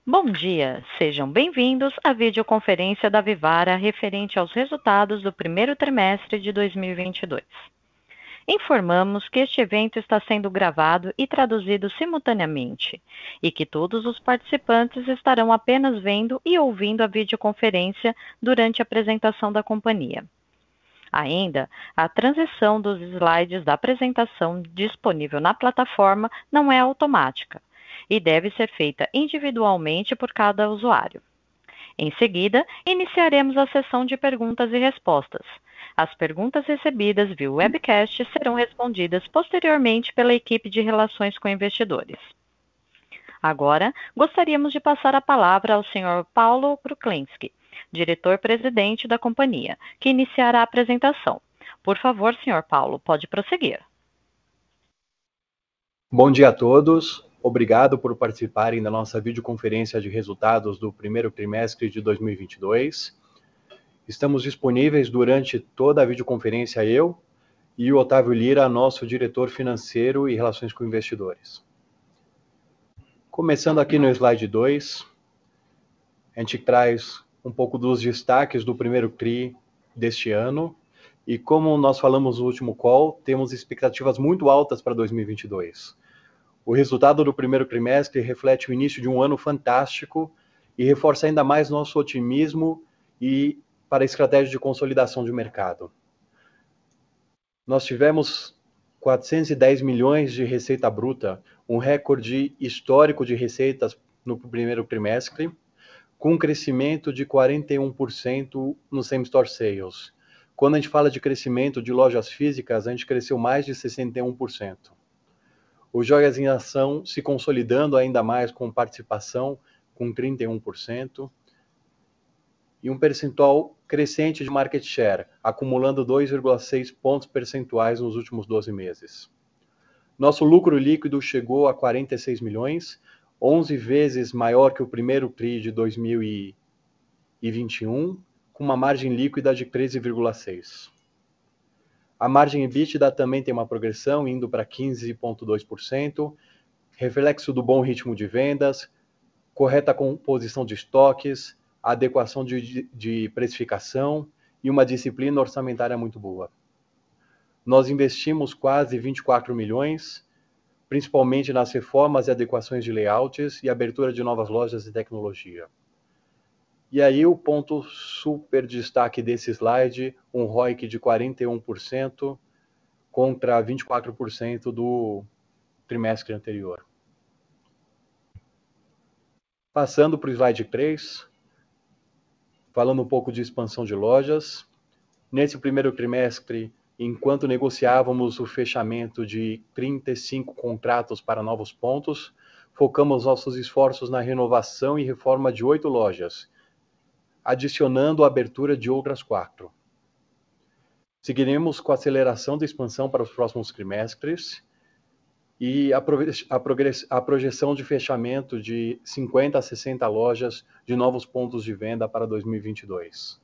Bom dia, sejam bem-vindos à videoconferência da Vivara referente aos resultados do primeiro trimestre de 2022. Informamos que este evento está sendo gravado e traduzido simultaneamente e que todos os participantes estarão apenas vendo e ouvindo a videoconferência durante a apresentação da companhia. Ainda, a transição dos slides da apresentação disponível na plataforma não é automática e deve ser feita individualmente por cada usuário. Em seguida, iniciaremos a sessão de perguntas e respostas. As perguntas recebidas via webcast serão respondidas posteriormente pela equipe de relações com investidores. Agora, gostaríamos de passar a palavra ao Sr. Paulo Kruklinski, diretor-presidente da companhia, que iniciará a apresentação. Por favor, Sr. Paulo, pode prosseguir. Bom dia a todos. Obrigado por participarem da nossa videoconferência de resultados do primeiro trimestre de 2022. Estamos disponíveis durante toda a videoconferência eu e o Otávio Lira, nosso diretor financeiro e relações com investidores. Começando aqui no slide 2, a gente traz um pouco dos destaques do primeiro TRI deste ano. E como nós falamos no último call, temos expectativas muito altas para 2022. O resultado do primeiro trimestre reflete o início de um ano fantástico e reforça ainda mais nosso otimismo e para a estratégia de consolidação de mercado. Nós tivemos 410 milhões de receita bruta, um recorde histórico de receitas no primeiro trimestre, com um crescimento de 41% no same-store sales. Quando a gente fala de crescimento de lojas físicas, a gente cresceu mais de 61%. O Joias em Ação se consolidando ainda mais com participação, com 31%. E um percentual crescente de market share, acumulando 2,6 pontos percentuais nos últimos 12 meses. Nosso lucro líquido chegou a 46 milhões, 11 vezes maior que o primeiro TRI de 2021, com uma margem líquida de 13,6%. A margem EBITDA também tem uma progressão, indo para 15,2%, reflexo do bom ritmo de vendas, correta composição de estoques, adequação de precificação e uma disciplina orçamentária muito boa. Nós investimos quase 24 milhões, principalmente nas reformas e adequações de layouts e abertura de novas lojas de tecnologia. E aí o ponto super destaque desse slide, um ROIC de 41% contra 24% do trimestre anterior. Passando para o slide 3, falando um pouco de expansão de lojas. Nesse primeiro trimestre, enquanto negociávamos o fechamento de 35 contratos para novos pontos, focamos nossos esforços na renovação e reforma de 8 lojas, adicionando a abertura de outras 4. Seguiremos com a aceleração da expansão para os próximos trimestres e a projeção de fechamento de 50 a 60 lojas de novos pontos de venda para 2022.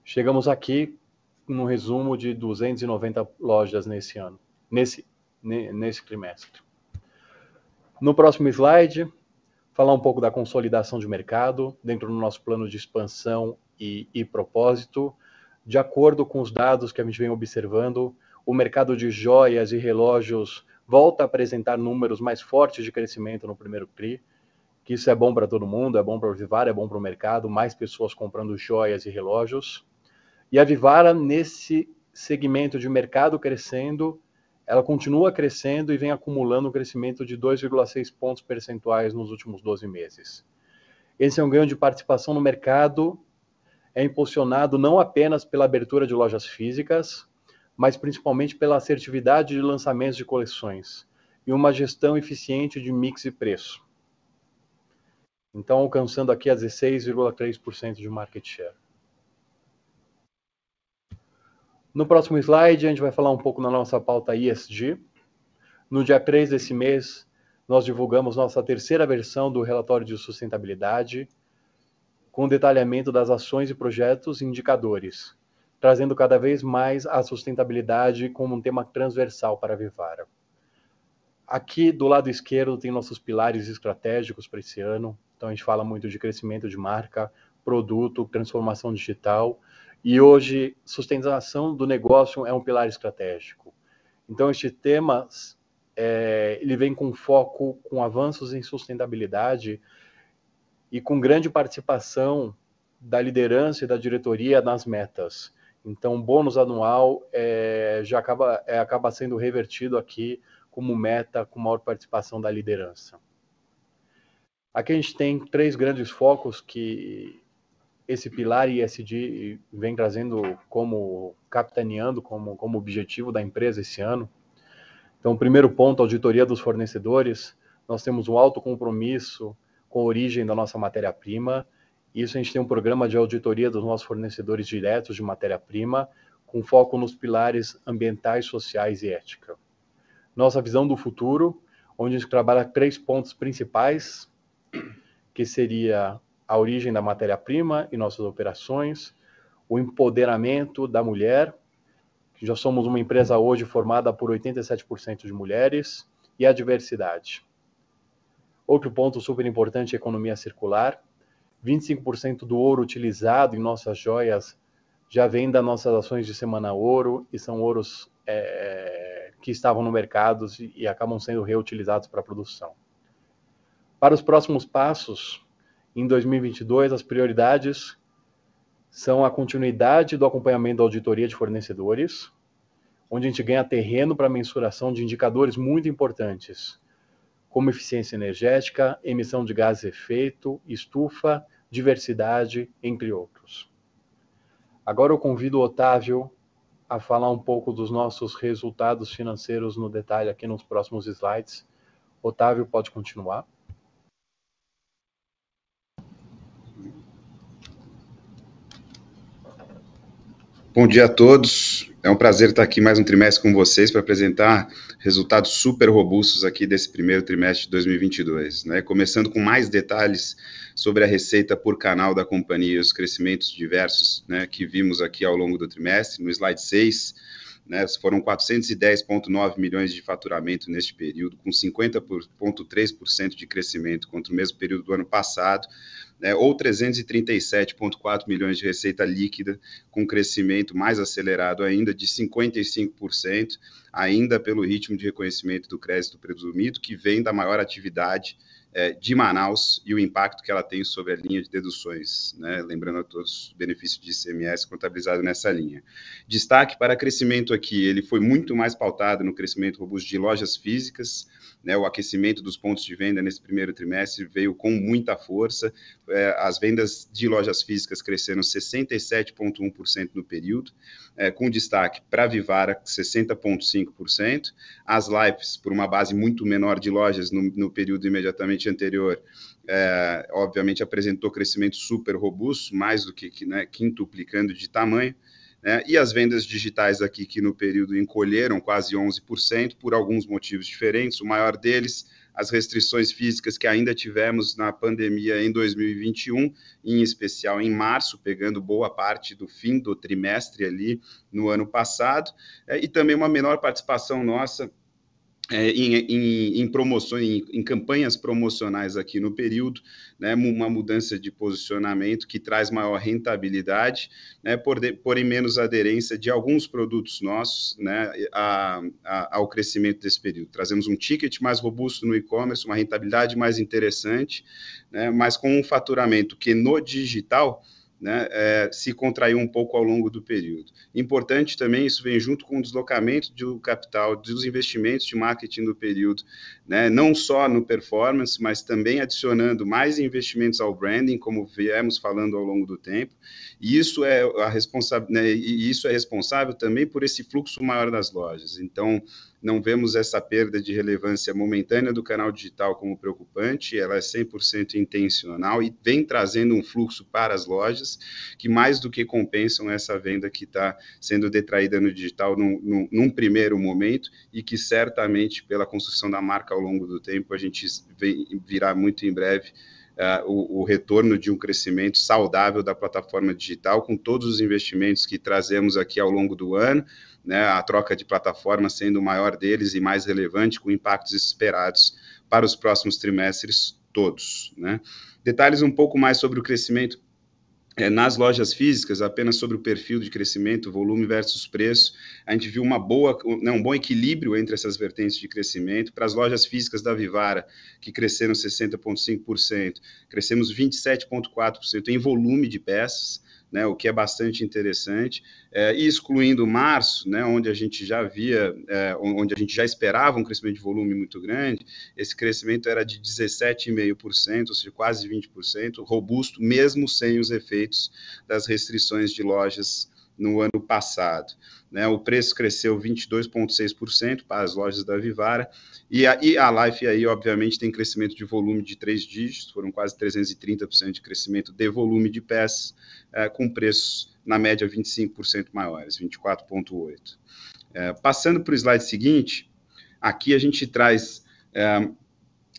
Chegamos aqui no resumo de 290 lojas nesse ano, nesse trimestre. No próximo slide, falar um pouco da consolidação de mercado dentro do nosso plano de expansão e propósito. De acordo com os dados que a gente vem observando, o mercado de joias e relógios volta a apresentar números mais fortes de crescimento no primeiro TRI, que isso é bom para todo mundo, é bom para o Vivara, é bom para o mercado, mais pessoas comprando joias e relógios. E a Vivara, nesse segmento de mercado crescendo, ela continua crescendo e vem acumulando um crescimento de 2,6 pontos percentuais nos últimos 12 meses. Esse é um ganho de participação no mercado, é impulsionado não apenas pela abertura de lojas físicas, mas principalmente pela assertividade de lançamentos de coleções e uma gestão eficiente de mix e preço. Então, alcançando aqui a 16,3% de market share. No próximo slide, a gente vai falar um pouco na nossa pauta ESG. No dia 3 desse mês, nós divulgamos nossa terceira versão do relatório de sustentabilidade, com detalhamento das ações e projetos e indicadores, trazendo cada vez mais a sustentabilidade como um tema transversal para a Vivara. Aqui do lado esquerdo tem nossos pilares estratégicos para esse ano. Então a gente fala muito de crescimento de marca, produto, transformação digital. E hoje, sustentação do negócio é um pilar estratégico. Então este tema ele vem com foco com avanços em sustentabilidade e com grande participação da liderança e da diretoria nas metas. Então, o bônus anual já acaba sendo revertido aqui como meta, com maior participação da liderança. Aqui a gente tem 3 grandes focos que esse pilar ESG vem trazendo capitaneando como objetivo da empresa esse ano. Então, o primeiro ponto, auditoria dos fornecedores. Nós temos um alto compromisso com a origem da nossa matéria-prima. Isso a gente tem um programa de auditoria dos nossos fornecedores diretos de matéria-prima, com foco nos pilares ambientais, sociais e ética. Nossa visão do futuro, onde a gente trabalha 3 pontos principais, que seria a origem da matéria-prima e nossas operações, o empoderamento da mulher, que já somos uma empresa hoje formada por 87% de mulheres, e a diversidade. Outro ponto super importante é a economia circular. 25% do ouro utilizado em nossas joias já vem das nossas ações de Semana Ouro, e são ouros que estavam no mercado e acabam sendo reutilizados para a produção. Para os próximos passos, em 2022, as prioridades são a continuidade do acompanhamento da auditoria de fornecedores, onde a gente ganha terreno para mensuração de indicadores muito importantes, como eficiência energética, emissão de gases de efeito, estufa, diversidade, entre outros. Agora eu convido o Otávio a falar um pouco dos nossos resultados financeiros no detalhe aqui nos próximos slides. Otávio, pode continuar. Bom dia a todos, é um prazer estar aqui mais um trimestre com vocês para apresentar resultados super robustos aqui desse primeiro trimestre de 2022, né? Começando com mais detalhes sobre a receita por canal da companhia e os crescimentos diversos, né, que vimos aqui ao longo do trimestre, no slide 6, né, foram 410,9 milhões de faturamento neste período, com 50,3% de crescimento contra o mesmo período do ano passado, ou 337,4 milhões de receita líquida, com crescimento mais acelerado ainda de 55%, ainda pelo ritmo de reconhecimento do crédito presumido, que vem da maior atividade de Manaus e o impacto que ela tem sobre a linha de deduções, né? Lembrando a todos o benefício de ICMS contabilizado nessa linha. Destaque para crescimento aqui, ele foi muito mais pautado no crescimento robusto de lojas físicas, né? O aquecimento dos pontos de venda nesse primeiro trimestre veio com muita força, as vendas de lojas físicas cresceram 67,1% no período, com destaque para a Vivara, 60,5%, as Lifes, por uma base muito menor de lojas no período imediatamente anterior, obviamente apresentou crescimento super robusto, mais do que né, quintuplicando de tamanho, e as vendas digitais aqui que no período encolheram quase 11%, por alguns motivos diferentes, o maior deles, as restrições físicas que ainda tivemos na pandemia em 2021, em especial em março, pegando boa parte do fim do trimestre ali no ano passado, e também uma menor participação nossa em promoções, em campanhas promocionais aqui no período, né, uma mudança de posicionamento que traz maior rentabilidade, né, porém menos aderência de alguns produtos nossos, né, ao crescimento desse período. Trazemos um ticket mais robusto no e-commerce, uma rentabilidade mais interessante, né, mas com um faturamento que no digital, né, se contraiu um pouco ao longo do período. Importante também, isso vem junto com o deslocamento do capital, dos investimentos de marketing no período, né, não só no performance, mas também adicionando mais investimentos ao branding, como viemos falando ao longo do tempo, e isso é responsável também por esse fluxo maior das lojas. Então, não vemos essa perda de relevância momentânea do canal digital como preocupante, ela é 100% intencional e vem trazendo um fluxo para as lojas que mais do que compensam essa venda que está sendo detraída no digital num primeiro momento e que certamente pela construção da marca ao longo do tempo a gente virá muito em breve o retorno de um crescimento saudável da plataforma digital, com todos os investimentos que trazemos aqui ao longo do ano, né, a troca de plataforma sendo o maior deles e mais relevante, com impactos esperados para os próximos trimestres todos, né. Detalhes um pouco mais sobre o crescimento nas lojas físicas, apenas sobre o perfil de crescimento, volume versus preço, a gente viu um bom equilíbrio entre essas vertentes de crescimento. Para as lojas físicas da Vivara, que cresceram 60,5%, crescemos 27,4% em volume de peças, né, o que é bastante interessante, e excluindo março, né, onde a gente já esperava um crescimento de volume muito grande, esse crescimento era de 17,5%, ou seja, quase 20%, robusto, mesmo sem os efeitos das restrições de lojas no ano passado, né? O preço cresceu 22,6% para as lojas da Vivara, e a Life aí, obviamente, tem crescimento de volume de 3 dígitos, foram quase 330% de crescimento de volume de peças, com preços, na média, 25% maiores, 24,8%. Passando para o slide seguinte, aqui a gente traz,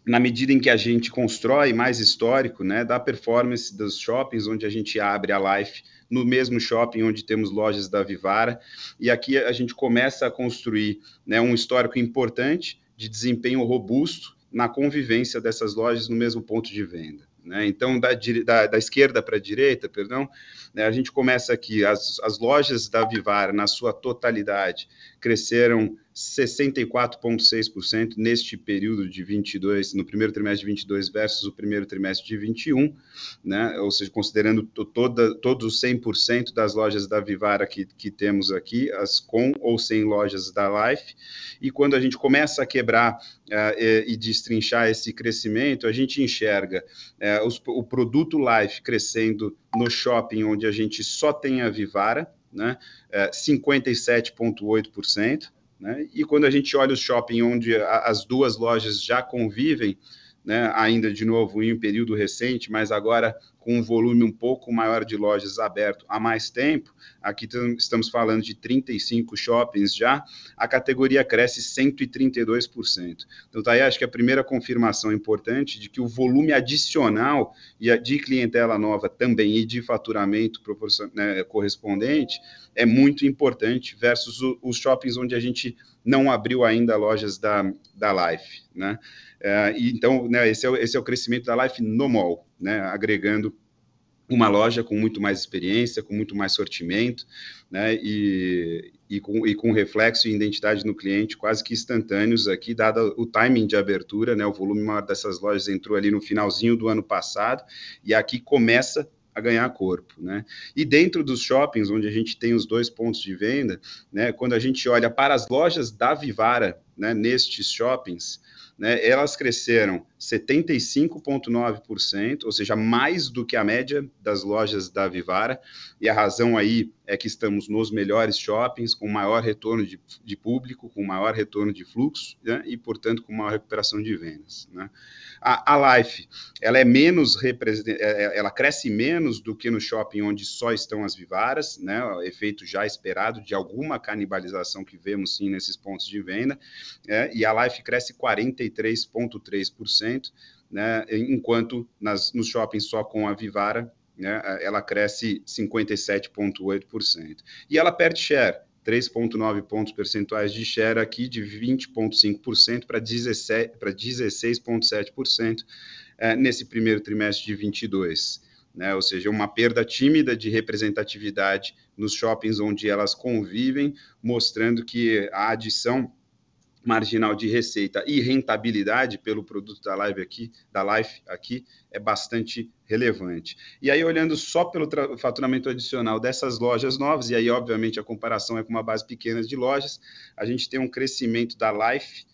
na medida em que a gente constrói mais histórico, né, da performance dos shoppings, onde a gente abre a Life no mesmo shopping onde temos lojas da Vivara, e aqui a gente começa a construir, né, um histórico importante de desempenho robusto na convivência dessas lojas no mesmo ponto de venda, né? Então, da esquerda para a direita, né, a gente começa aqui, as lojas da Vivara, na sua totalidade, cresceram 64,6% neste período de 22, no primeiro trimestre de 22 versus o primeiro trimestre de 21, né? Ou seja, considerando todos os 100% das lojas da Vivara que temos aqui, as com ou sem lojas da Life, e quando a gente começa a quebrar e destrinchar esse crescimento, a gente enxerga o produto Life crescendo no shopping onde a gente só tem a Vivara, né, 57,8%, né, e quando a gente olha o shopping onde as duas lojas já convivem, né, ainda de novo em um período recente, mas agora com um volume um pouco maior de lojas aberto há mais tempo, aqui estamos falando de 35 shoppings já, a categoria cresce 132%. Então, tá aí, acho que a primeira confirmação importante de que o volume adicional de clientela nova também e de faturamento correspondente é muito importante versus os shoppings onde a gente não abriu ainda lojas da Life, né? Então, né, esse é o crescimento da Life no mall, né, agregando uma loja com muito mais experiência, com muito mais sortimento, né, e com reflexo e identidade no cliente quase que instantâneos aqui, dado o timing de abertura, né, o volume maior dessas lojas entrou ali no finalzinho do ano passado, e aqui começa a ganhar corpo, né? E dentro dos shoppings, onde a gente tem os 2 pontos de venda, né, quando a gente olha para as lojas da Vivara, né, nestes shoppings, né, elas cresceram 75,9%, ou seja, mais do que a média das lojas da Vivara, e a razão aí é que estamos nos melhores shoppings, com maior retorno de público, com maior retorno de fluxo, né, e, portanto, com maior recuperação de vendas, né. A Life, ela ela cresce menos do que no shopping onde só estão as Vivaras, né, efeito já esperado de alguma canibalização que vemos sim nesses pontos de venda, e a Life cresce 43,3%, né, enquanto nos shoppings só com a Vivara, né, ela cresce 57,8%. E ela perde share, 3,9 pontos percentuais de share aqui, de 20,5% para 16,7% nesse primeiro trimestre de 22. Né, ou seja, uma perda tímida de representatividade nos shoppings onde elas convivem, mostrando que a adição marginal de receita e rentabilidade pelo produto da Life aqui é bastante relevante. E aí, olhando só pelo faturamento adicional dessas lojas novas, e aí, obviamente, a comparação é com uma base pequena de lojas, a gente tem um crescimento da Life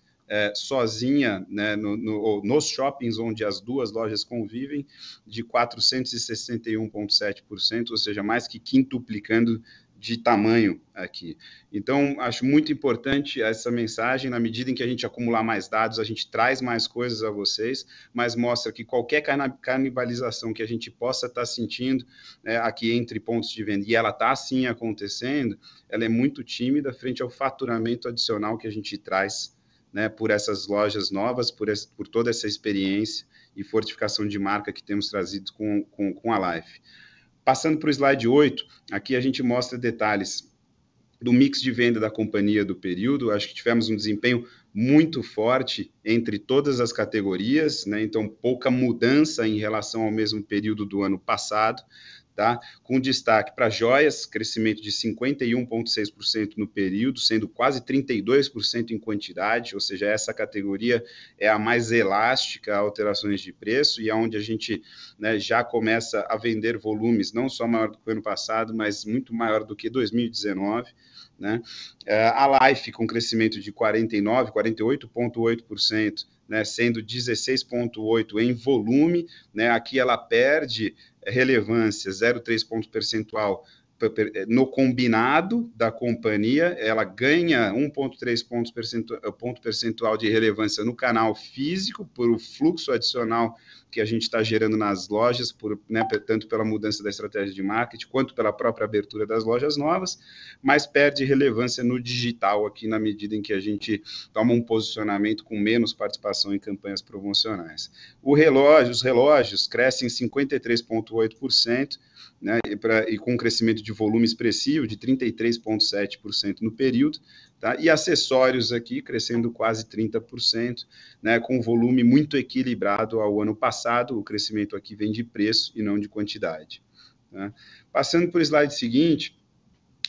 sozinha, né, nos shoppings onde as duas lojas convivem, de 461,7%, ou seja, mais que quintuplicando de tamanho aqui. Então, acho muito importante essa mensagem, na medida em que a gente acumular mais dados, a gente traz mais coisas a vocês, mas mostra que qualquer canibalização que a gente possa estar sentindo aqui entre pontos de venda, e ela está sim acontecendo, ela é muito tímida frente ao faturamento adicional que a gente traz, né, por essas lojas novas, por toda essa experiência e fortificação de marca que temos trazido com a Life. Passando para o slide 8, aqui a gente mostra detalhes do mix de venda da companhia do período. Acho que tivemos um desempenho muito forte entre todas as categorias, né? Então, pouca mudança em relação ao mesmo período do ano passado, tá? Com destaque para joias, crescimento de 51,6% no período, sendo quase 32% em quantidade, ou seja, essa categoria é a mais elástica a alterações de preço e é onde a gente, né, já começa a vender volumes não só maior do que o ano passado, mas muito maior do que 2019. Né? A Life com crescimento de 48,8%, né, sendo 16,8% em volume, né, aqui ela perde relevância, 0,3 ponto percentual no combinado da companhia, ela ganha 1,3 ponto percentual de relevância no canal físico, por o fluxo adicional que a gente está gerando nas lojas, né, tanto pela mudança da estratégia de marketing, quanto pela própria abertura das lojas novas, mas perde relevância no digital aqui, na medida em que a gente toma um posicionamento com menos participação em campanhas promocionais. Os relógios crescem 53,8%, né, e com um crescimento de volume expressivo de 33,7% no período, tá? E acessórios aqui crescendo quase 30%, né, com um volume muito equilibrado ao ano passado. O crescimento aqui vem de preço e não de quantidade. Tá? Passando para o slide seguinte,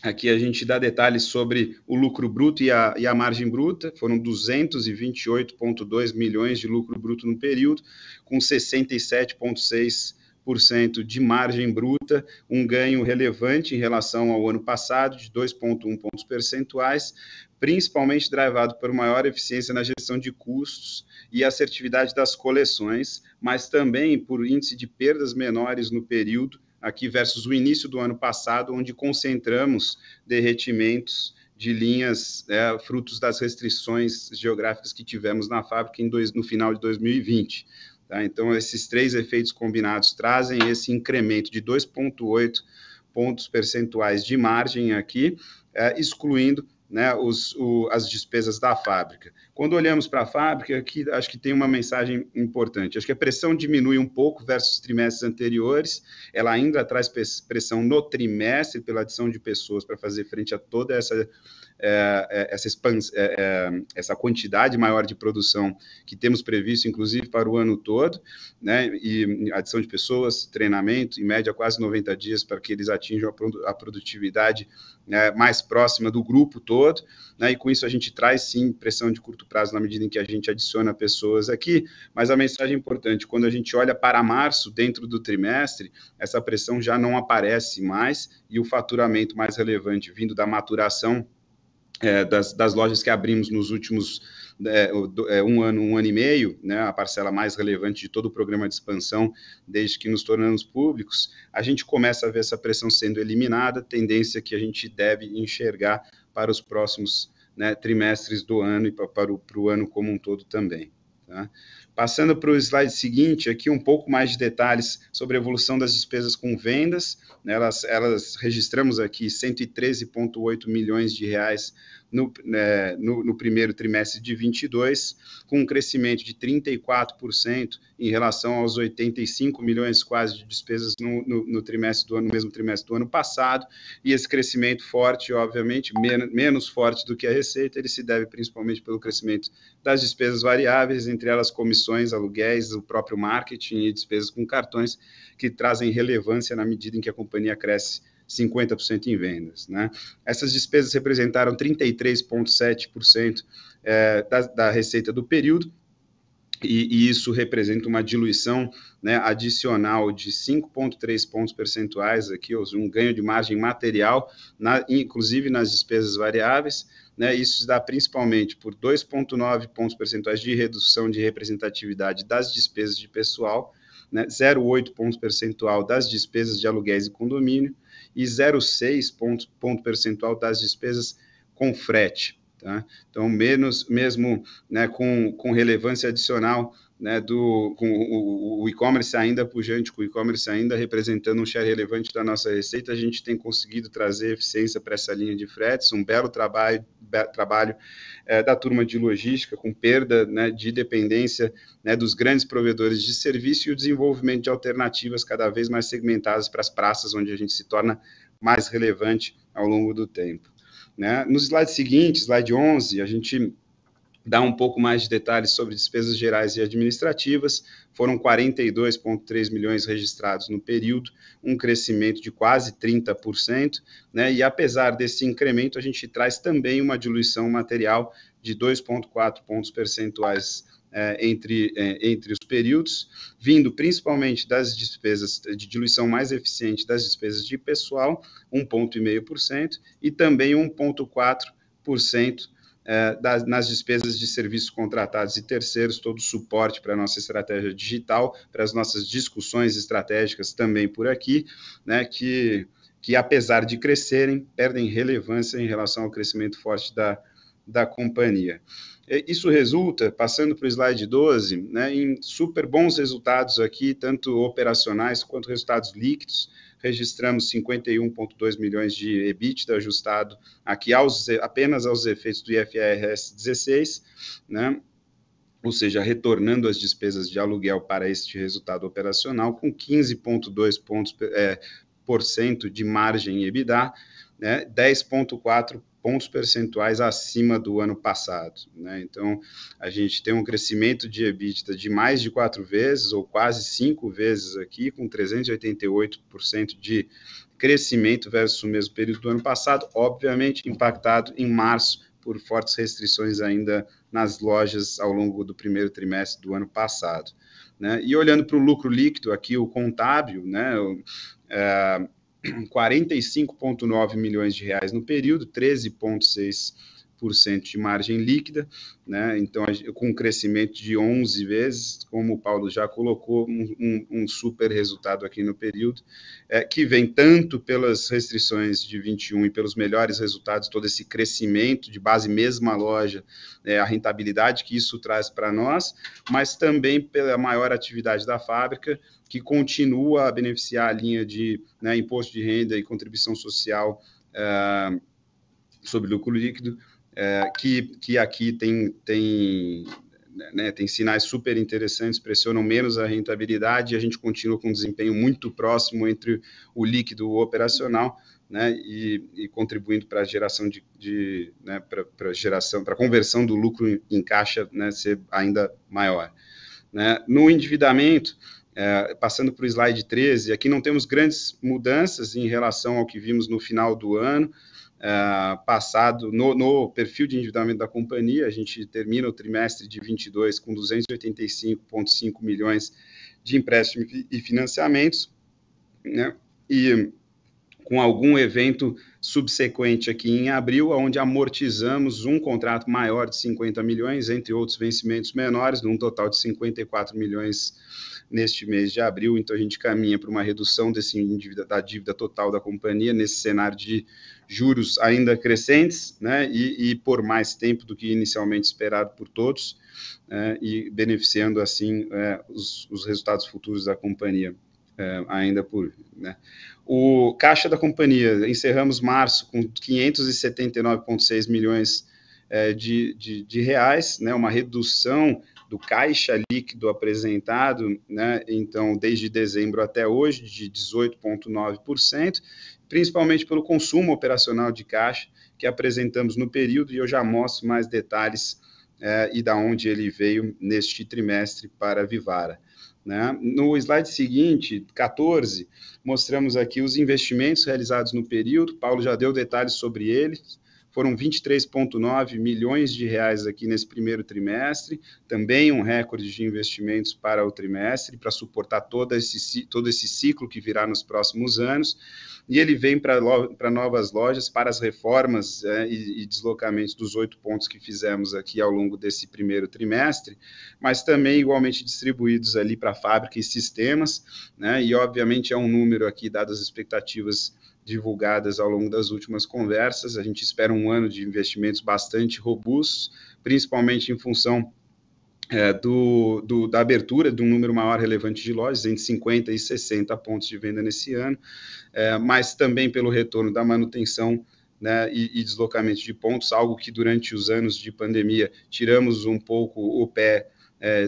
aqui a gente dá detalhes sobre o lucro bruto e a margem bruta. Foram 228,2 milhões de lucro bruto no período, com 67,6% de margem bruta, um ganho relevante em relação ao ano passado, de 2,1 pontos percentuais, principalmente drivado por maior eficiência na gestão de custos e assertividade das coleções, mas também por índice de perdas menores no período, aqui versus o início do ano passado, onde concentramos derretimentos de linhas, frutos das restrições geográficas que tivemos na fábrica no final de 2020. Tá? Então, esses três efeitos combinados trazem esse incremento de 2,8 pontos percentuais de margem aqui, excluindo, né, as despesas da fábrica. Quando olhamos para a fábrica, aqui acho que tem uma mensagem importante. Acho que a pressão diminui um pouco versus trimestres anteriores, ela ainda traz pressão no trimestre pela adição de pessoas para fazer frente a toda essa quantidade maior de produção que temos previsto, inclusive para o ano todo, né, e adição de pessoas, treinamento, em média quase 90 dias para que eles atinjam a produtividade, né, mais próxima do grupo todo, né, e com isso a gente traz sim pressão de curto prazo na medida em que a gente adiciona pessoas aqui, mas a mensagem importante, quando a gente olha para março, dentro do trimestre, essa pressão já não aparece mais e o faturamento mais relevante vindo da maturação das lojas que abrimos nos últimos um ano e meio, né, a parcela mais relevante de todo o programa de expansão, desde que nos tornamos públicos, a gente começa a ver essa pressão sendo eliminada, tendência que a gente deve enxergar para os próximos, né, trimestres do ano e para o ano como um todo também. Tá? Passando para o slide seguinte, aqui um pouco mais de detalhes sobre a evolução das despesas com vendas. Elas registramos aqui 113,8 milhões de reais no primeiro trimestre de 22, com um crescimento de 34% em relação aos 85 milhões quase de despesas no mesmo trimestre do ano passado, e esse crescimento forte, obviamente, menos forte do que a receita, ele se deve principalmente pelo crescimento das despesas variáveis, entre elas comissões, aluguéis, o próprio marketing e despesas com cartões, que trazem relevância na medida em que a companhia cresce 50% em vendas. Né? Essas despesas representaram 33,7% da receita do período, e isso representa uma diluição, né, adicional de 5,3 pontos percentuais, aqui, ou seja, um ganho de margem material, inclusive nas despesas variáveis. Né, isso se dá principalmente por 2,9 pontos percentuais de redução de representatividade das despesas de pessoal, né, 0,8 pontos percentual das despesas de aluguéis e condomínio, e 0,6 ponto percentual das despesas com frete. Tá? Então, mesmo, né, com relevância adicional né, com o e-commerce ainda pujante, com o e-commerce ainda representando um share relevante da nossa receita, a gente tem conseguido trazer eficiência para essa linha de fretes, um belo trabalho da turma de logística, com perda, né, de dependência, né, dos grandes provedores de serviço e o desenvolvimento de alternativas cada vez mais segmentadas para as praças, onde a gente se torna mais relevante ao longo do tempo. Né? No slide seguinte, slide 11, a gente dá um pouco mais de detalhes sobre despesas gerais e administrativas. Foram 42,3 milhões registrados no período, um crescimento de quase 30%, né? E apesar desse incremento, a gente traz também uma diluição material de 2,4 pontos percentuais entre os períodos, vindo principalmente das despesas de diluição mais eficiente das despesas de pessoal, 1,5%, e também 1,4% nas despesas de serviços contratados e terceiros, todo o suporte para a nossa estratégia digital, para as nossas discussões estratégicas também por aqui, né, que apesar de crescerem, perdem relevância em relação ao crescimento forte da companhia. Isso resulta, passando para o slide 12, né, em super bons resultados aqui, tanto operacionais quanto resultados líquidos. Registramos 51,2 milhões de EBITDA ajustado aqui apenas aos efeitos do IFRS 16, né? Ou seja, retornando as despesas de aluguel para este resultado operacional, com 15,2% de margem EBITDA, né? 10,4 pontos percentuais acima do ano passado, né? Então, a gente tem um crescimento de EBITDA de mais de 4 vezes, ou quase 5 vezes aqui, com 388% de crescimento versus o mesmo período do ano passado, obviamente impactado em março por fortes restrições ainda nas lojas ao longo do primeiro trimestre do ano passado, né? E olhando para o lucro líquido, aqui o contábil, né, 45,9 milhões de reais no período, 13,6% de margem líquida, né? Então, com um crescimento de 11 vezes, como o Paulo já colocou, um super resultado aqui no período, que vem tanto pelas restrições de 21 e pelos melhores resultados, todo esse crescimento de base mesma loja, a rentabilidade que isso traz para nós, mas também pela maior atividade da fábrica, que continua a beneficiar a linha de, né, imposto de renda e contribuição social sobre lucro líquido, que aqui tem sinais super interessantes, pressionam menos a rentabilidade, e a gente continua com um desempenho muito próximo entre o líquido e o operacional, né, e contribuindo para a geração para a conversão do lucro em caixa, né, ser ainda maior, né. No endividamento, passando para o slide 13, aqui não temos grandes mudanças em relação ao que vimos no final do ano passado, no perfil de endividamento da companhia. A gente termina o trimestre de 22 com 285,5 milhões de empréstimos e financiamentos, né, e com algum evento subsequente aqui em abril, onde amortizamos um contrato maior de 50 milhões, entre outros vencimentos menores, num total de 54 milhões neste mês de abril. Então, a gente caminha para uma redução da dívida total da companhia, nesse cenário de juros ainda crescentes, né, e por mais tempo do que inicialmente esperado por todos, e beneficiando, assim, os resultados futuros da companhia. Ainda por, né? O caixa da companhia, encerramos março com 579,6 milhões de reais, né? Uma redução do caixa líquido apresentado, né? Então, desde dezembro até hoje, de 18,9%, principalmente pelo consumo operacional de caixa que apresentamos no período, e eu já mostro mais detalhes e da onde ele veio neste trimestre para a Vivara, né? No slide seguinte, 14, mostramos aqui os investimentos realizados no período. Paulo já deu detalhes sobre eles. Foram 23,9 milhões de reais aqui nesse primeiro trimestre, também um recorde de investimentos para o trimestre, para suportar todo esse ciclo que virá nos próximos anos. E ele vem para novas lojas, para as reformas e deslocamentos dos 8 pontos que fizemos aqui ao longo desse primeiro trimestre, mas também igualmente distribuídos ali para a fábrica e sistemas, né? E obviamente é um número aqui, dadas as expectativas divulgadas ao longo das últimas conversas. A gente espera um ano de investimentos bastante robustos, principalmente em função da abertura de um número maior relevante de lojas, entre 50 e 60 pontos de venda nesse ano, mas também pelo retorno da manutenção, né, e deslocamento de pontos, algo que durante os anos de pandemia tiramos um pouco o pé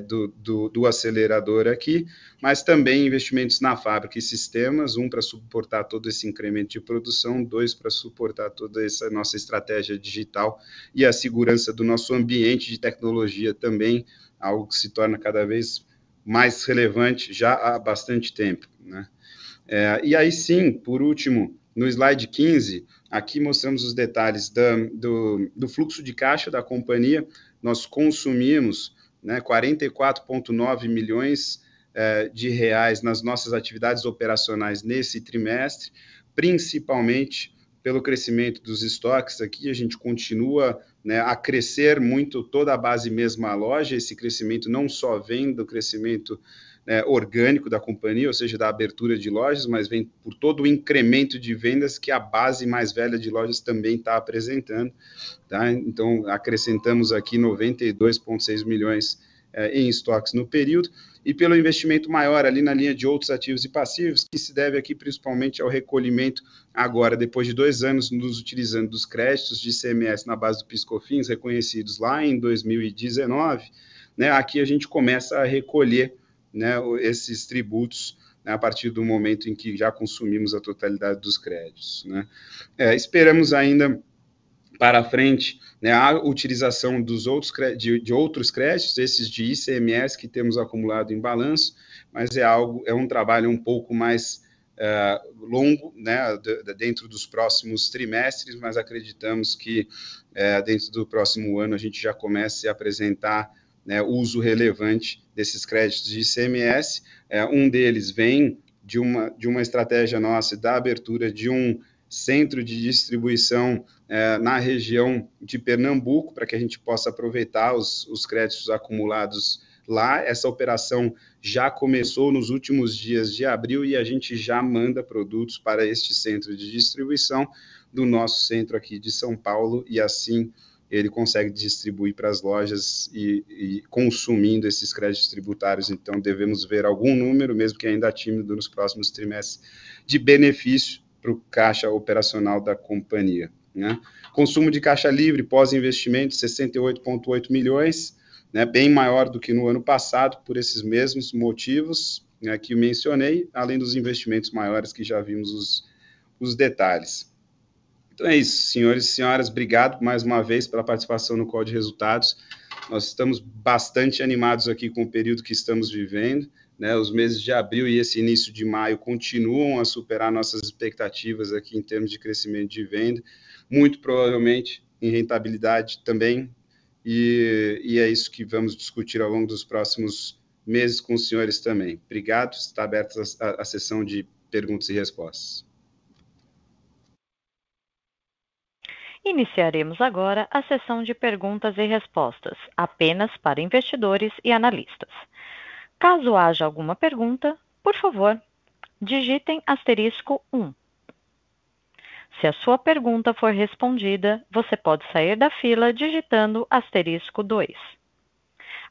do acelerador aqui, mas também investimentos na fábrica e sistemas, para suportar todo esse incremento de produção, 2, para suportar toda essa nossa estratégia digital e a segurança do nosso ambiente de tecnologia também, algo que se torna cada vez mais relevante já há bastante tempo, né? E aí sim, por último, no slide 15, aqui mostramos os detalhes do fluxo de caixa da companhia. Nós consumimos, né, 44,9 milhões de reais nas nossas atividades operacionais nesse trimestre, principalmente pelo crescimento dos estoques. Aqui a gente continua, né, a crescer muito toda a base mesma loja. Esse crescimento não só vem do crescimento orgânico da companhia, ou seja, da abertura de lojas, mas vem por todo o incremento de vendas que a base mais velha de lojas também está apresentando, tá? Então, acrescentamos aqui 92,6 milhões em estoques no período, e pelo investimento maior ali na linha de outros ativos e passivos, que se deve aqui principalmente ao recolhimento agora, depois de 2 anos nos utilizando dos créditos de ICMS na base do PIS/COFINS, reconhecidos lá em 2019, né, aqui a gente começa a recolher, né, esses tributos, né, a partir do momento em que já consumimos a totalidade dos créditos, né? Esperamos ainda para frente, né, a utilização dos de outros créditos, esses de ICMS que temos acumulado em balanço, mas é um trabalho um pouco mais longo, né, dentro dos próximos trimestres, mas acreditamos que dentro do próximo ano a gente já comece a apresentar, né, uso relevante desses créditos de ICMS. Um deles vem de uma estratégia nossa da abertura de um centro de distribuição na região de Pernambuco, para que a gente possa aproveitar os créditos acumulados lá. Essa operação já começou nos últimos dias de abril e a gente já manda produtos para este centro de distribuição do nosso centro aqui de São Paulo, e assim ele consegue distribuir para as lojas e consumindo esses créditos tributários. Então, devemos ver algum número, mesmo que ainda tímido, nos próximos trimestres, de benefício para o caixa operacional da companhia, né? Consumo de caixa livre pós-investimento, 68,8 milhões, né, bem maior do que no ano passado, por esses mesmos motivos, né, que mencionei, além dos investimentos maiores que já vimos os detalhes. Então é isso, senhores e senhoras, obrigado mais uma vez pela participação no call de resultados. Nós estamos bastante animados aqui com o período que estamos vivendo, né? Os meses de abril e esse início de maio continuam a superar nossas expectativas aqui em termos de crescimento de venda, muito provavelmente em rentabilidade também, e é isso que vamos discutir ao longo dos próximos meses com os senhores também. Obrigado, está aberta a sessão de perguntas e respostas. Iniciaremos agora a sessão de perguntas e respostas, apenas para investidores e analistas. Caso haja alguma pergunta, por favor, digitem *1. Se a sua pergunta for respondida, você pode sair da fila digitando *2.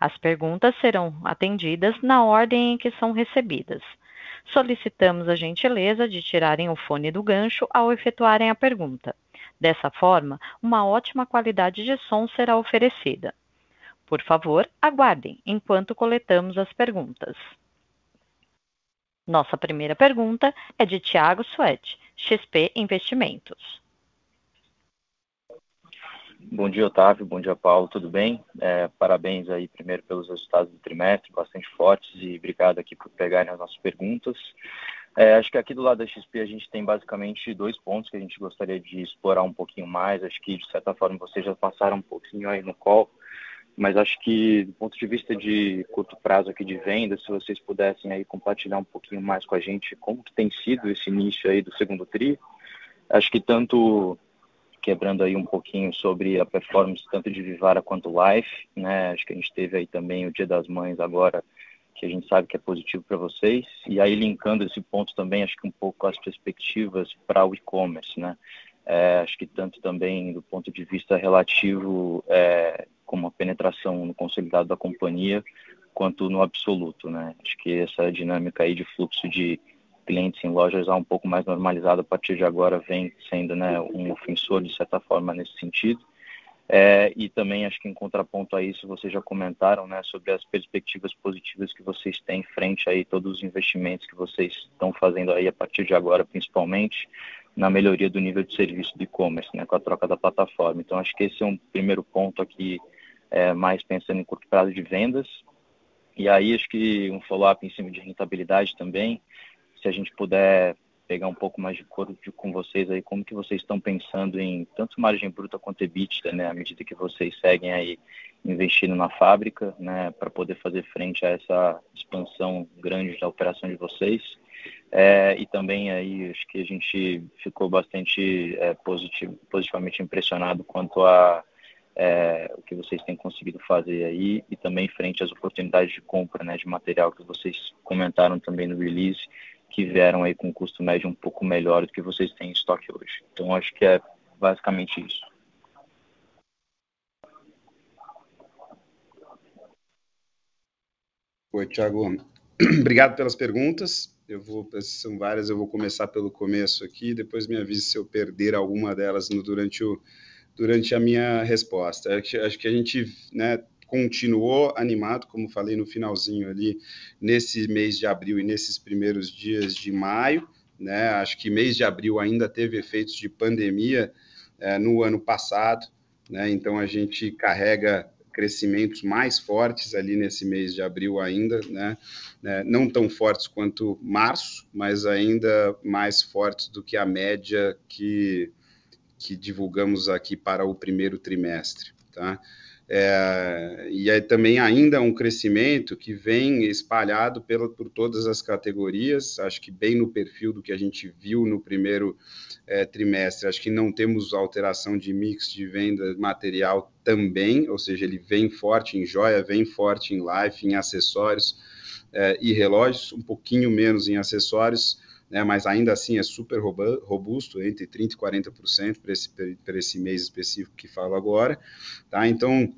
As perguntas serão atendidas na ordem em que são recebidas. Solicitamos a gentileza de tirarem o fone do gancho ao efetuarem a pergunta. Dessa forma, uma ótima qualidade de som será oferecida. Por favor, aguardem enquanto coletamos as perguntas. Nossa primeira pergunta é de Thiago Suede, XP Investimentos. Bom dia, Otávio. Bom dia, Paulo. Tudo bem? Parabéns aí primeiro pelos resultados do trimestre, bastante fortes, e obrigado aqui por pegarem as nossas perguntas. Acho que aqui do lado da XP a gente tem basicamente 2 pontos que a gente gostaria de explorar um pouquinho mais. Acho que, de certa forma, vocês já passaram um pouquinho aí no call, mas acho que, do ponto de vista de curto prazo aqui de venda, se vocês pudessem aí compartilhar um pouquinho mais com a gente como que tem sido esse início aí do segundo tri. Acho que tanto quebrando aí um pouquinho sobre a performance tanto de Vivara quanto Life, né? Acho que a gente teve aí também o Dia das Mães agora, que a gente sabe que é positivo para vocês, e aí linkando esse ponto também, acho que um pouco as perspectivas para o e-commerce, né? Acho que tanto também do ponto de vista relativo como a penetração no consolidado da companhia, quanto no absoluto, né? Acho que essa dinâmica aí de fluxo de clientes em lojas já um pouco mais normalizada a partir de agora vem sendo, né, um ofensor de certa forma nesse sentido. E também acho que em contraponto a isso vocês já comentaram, né, sobre as perspectivas positivas que vocês têm frente aí todos os investimentos que vocês estão fazendo aí a partir de agora, principalmente na melhoria do nível de serviço do e-commerce, né, com a troca da plataforma. Então acho que esse é um primeiro ponto aqui, mais pensando em curto prazo de vendas. E aí acho que um follow-up em cima de rentabilidade também, se a gente puder pegar um pouco mais de cor com vocês aí, como que vocês estão pensando em tanto margem bruta quanto EBITDA, né, à medida que vocês seguem aí investindo na fábrica, né, para poder fazer frente a essa expansão grande da operação de vocês. E também aí acho que a gente ficou bastante positivamente impressionado quanto a o que vocês têm conseguido fazer aí e também frente às oportunidades de compra, né, de material que vocês comentaram também no release, que vieram aí com um custo médio um pouco melhor do que vocês têm em estoque hoje. Então, acho que é basicamente isso. Oi, Thiago. Obrigado pelas perguntas. São várias, eu vou começar pelo começo aqui, depois me avise se eu perder alguma delas durante a minha resposta. Acho que a gente, né, continuou animado, como falei no finalzinho ali, nesse mês de abril e nesses primeiros dias de maio, né? Acho que mês de abril ainda teve efeitos de pandemia no ano passado, né? Então a gente carrega crescimentos mais fortes ali nesse mês de abril ainda, né? Não tão fortes quanto março, mas ainda mais fortes do que a média que divulgamos aqui para o primeiro trimestre, tá? E aí também ainda um crescimento que vem espalhado por todas as categorias, acho que bem no perfil do que a gente viu no primeiro trimestre. Acho que não temos alteração de mix de venda material também, ou seja, ele vem forte em joia, vem forte em life, em acessórios e relógios, um pouquinho menos em acessórios, né, mas ainda assim é super robusto, entre 30% e 40% para esse mês específico que falo agora, tá? Então,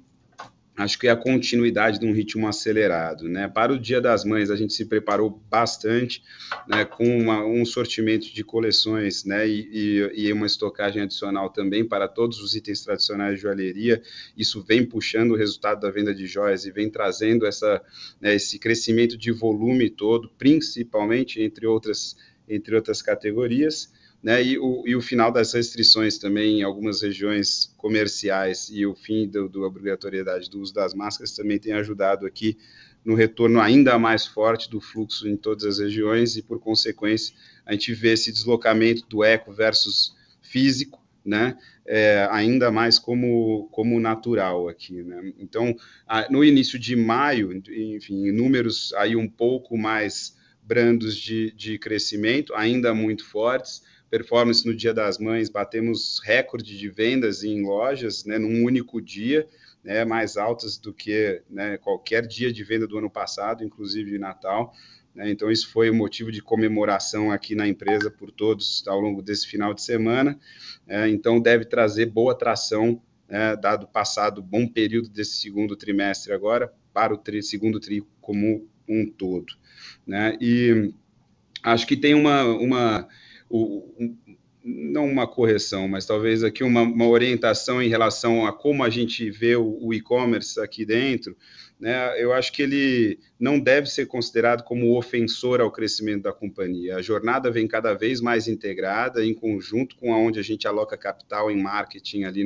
acho que é a continuidade de um ritmo acelerado, né? Para o Dia das Mães, a gente se preparou bastante, né, com um sortimento de coleções, né, e uma estocagem adicional também para todos os itens tradicionais de joalheria. Isso vem puxando o resultado da venda de joias e vem trazendo esse crescimento de volume todo, principalmente entre outras categorias, né, e o final das restrições também em algumas regiões comerciais e o fim da obrigatoriedade do uso das máscaras também tem ajudado aqui no retorno ainda mais forte do fluxo em todas as regiões e, por consequência, a gente vê esse deslocamento do eco versus físico, né, ainda mais como natural aqui, né? Então, no início de maio, enfim, números aí um pouco mais brandos de crescimento, ainda muito fortes. Performance no Dia das Mães, batemos recorde de vendas em lojas, né, num único dia, né, mais altas do que, né, qualquer dia de venda do ano passado, inclusive de Natal, né? Então isso foi um motivo de comemoração aqui na empresa por todos ao longo desse final de semana, então deve trazer boa tração, dado o passado bom período desse segundo trimestre agora, para o segundo tri como um todo, né? E acho que tem não uma correção, mas talvez aqui uma orientação em relação a como a gente vê o e-commerce aqui dentro, né? Eu acho que ele não deve ser considerado como ofensor ao crescimento da companhia. A jornada vem cada vez mais integrada, em conjunto com aonde a gente aloca capital em marketing ali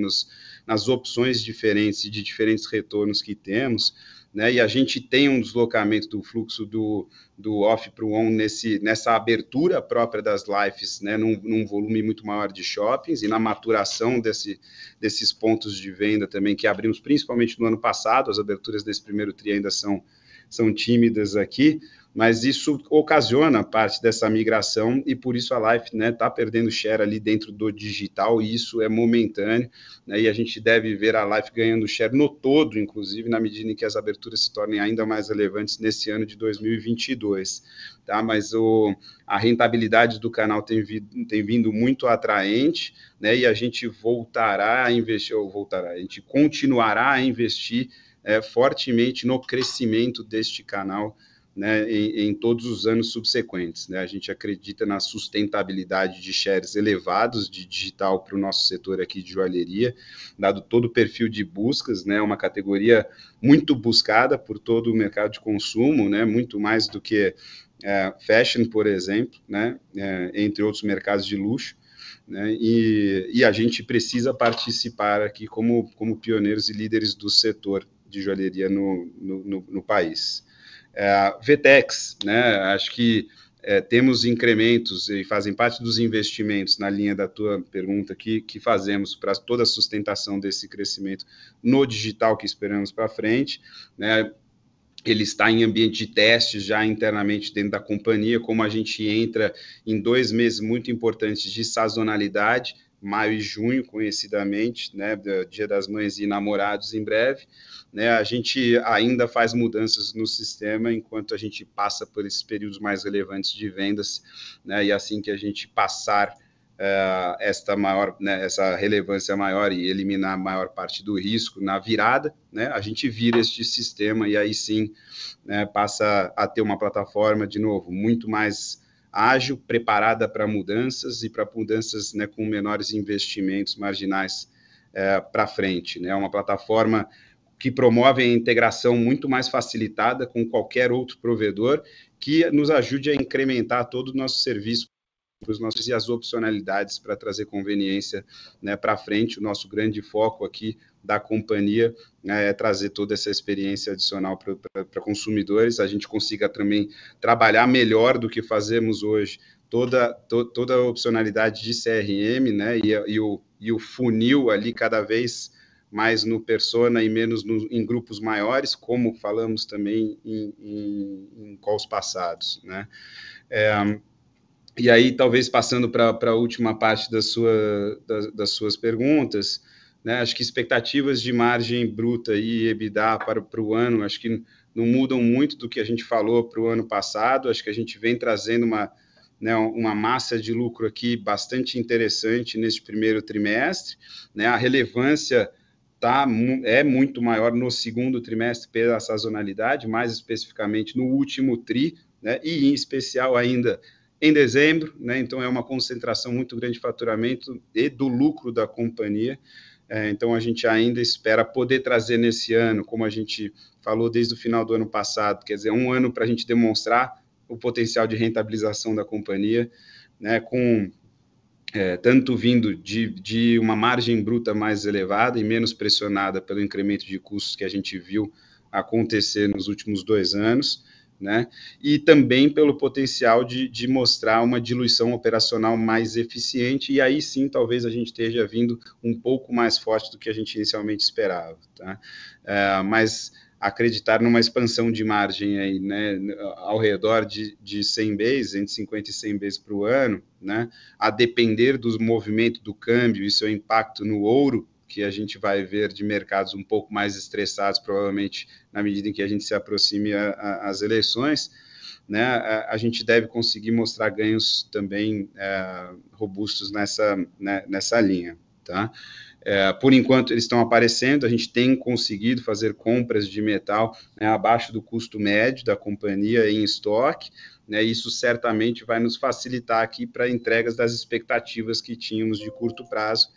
nas opções diferentes e de diferentes retornos que temos, né? E a gente tem um deslocamento do fluxo do off para o on nessa abertura própria das lives, né? Num volume muito maior de shoppings e na maturação desses pontos de venda também que abrimos principalmente no ano passado. As aberturas desse primeiro tri ainda são são tímidas aqui, mas isso ocasiona parte dessa migração e por isso a Life, né, está perdendo share ali dentro do digital e isso é momentâneo, né, e a gente deve ver a Life ganhando share no todo, inclusive, na medida em que as aberturas se tornem ainda mais relevantes nesse ano de 2022, tá? Mas a rentabilidade do canal tem vindo muito atraente, né, e a gente voltará a investir, a gente continuará a investir fortemente no crescimento deste canal, né, em todos os anos subsequentes, né? A gente acredita na sustentabilidade de shares elevados de digital para o nosso setor aqui de joalheria, dado todo o perfil de buscas, né? Uma categoria muito buscada por todo o mercado de consumo, né? Muito mais do que fashion, por exemplo, né? Entre outros mercados de luxo, né? E a gente precisa participar aqui como pioneiros e líderes do setor de joalheria no país. VTEX, né? Acho que temos incrementos e fazem parte dos investimentos na linha da tua pergunta que fazemos para toda a sustentação desse crescimento no digital que esperamos para frente, né? Ele está em ambiente de testes já internamente dentro da companhia, como a gente entra em 2 meses muito importantes de sazonalidade, maio e junho, conhecidamente, né, Dia das Mães e Namorados em breve, né, a gente ainda faz mudanças no sistema enquanto a gente passa por esses períodos mais relevantes de vendas, né, e assim que a gente passar essa relevância maior e eliminar a maior parte do risco na virada, né, a gente vira este sistema e aí sim, né, passa a ter uma plataforma, de novo, muito mais ágil, preparada para mudanças e para mudanças, né, com menores investimentos marginais para frente, né, uma plataforma que promove a integração muito mais facilitada com qualquer outro provedor que nos ajude a incrementar todo o nosso serviço para os nossos e as opcionalidades para trazer conveniência, né, para frente. O nosso grande foco aqui da companhia, né, é trazer toda essa experiência adicional para consumidores, a gente consiga também trabalhar melhor do que fazemos hoje, toda a opcionalidade de CRM, né, e o funil ali cada vez mais no persona e menos em grupos maiores, como falamos também em calls passados, né. E aí, talvez passando para a última parte das suas perguntas, né, acho que expectativas de margem bruta e EBITDA para o ano, acho que não mudam muito do que a gente falou para o ano passado, acho que a gente vem trazendo uma massa de lucro aqui bastante interessante nesse primeiro trimestre, né, a relevância é muito maior no segundo trimestre pela sazonalidade, mais especificamente no último TRI, né, e em especial ainda em dezembro, né? Então é uma concentração muito grande de faturamento e do lucro da companhia. Então a gente ainda espera poder trazer nesse ano, como a gente falou desde o final do ano passado, quer dizer, um ano para a gente demonstrar o potencial de rentabilização da companhia, né? Com tanto vindo de uma margem bruta mais elevada e menos pressionada pelo incremento de custos que a gente viu acontecer nos últimos 2 anos, né? E também pelo potencial de mostrar uma diluição operacional mais eficiente, e aí sim talvez a gente esteja vindo um pouco mais forte do que a gente inicialmente esperava, tá? Mas acreditar numa expansão de margem aí, né, ao redor de 100 bases, entre 50 e 100 bases para o ano, né, a depender dos movimentos do câmbio e seu impacto no ouro, que a gente vai ver de mercados um pouco mais estressados, provavelmente, na medida em que a gente se aproxime às eleições, né, a gente deve conseguir mostrar ganhos também robustos nessa linha, tá? Por enquanto, eles estão aparecendo, a gente tem conseguido fazer compras de metal, né, abaixo do custo médio da companhia em estoque, né, isso certamente vai nos facilitar aqui para entregas das expectativas que tínhamos de curto prazo,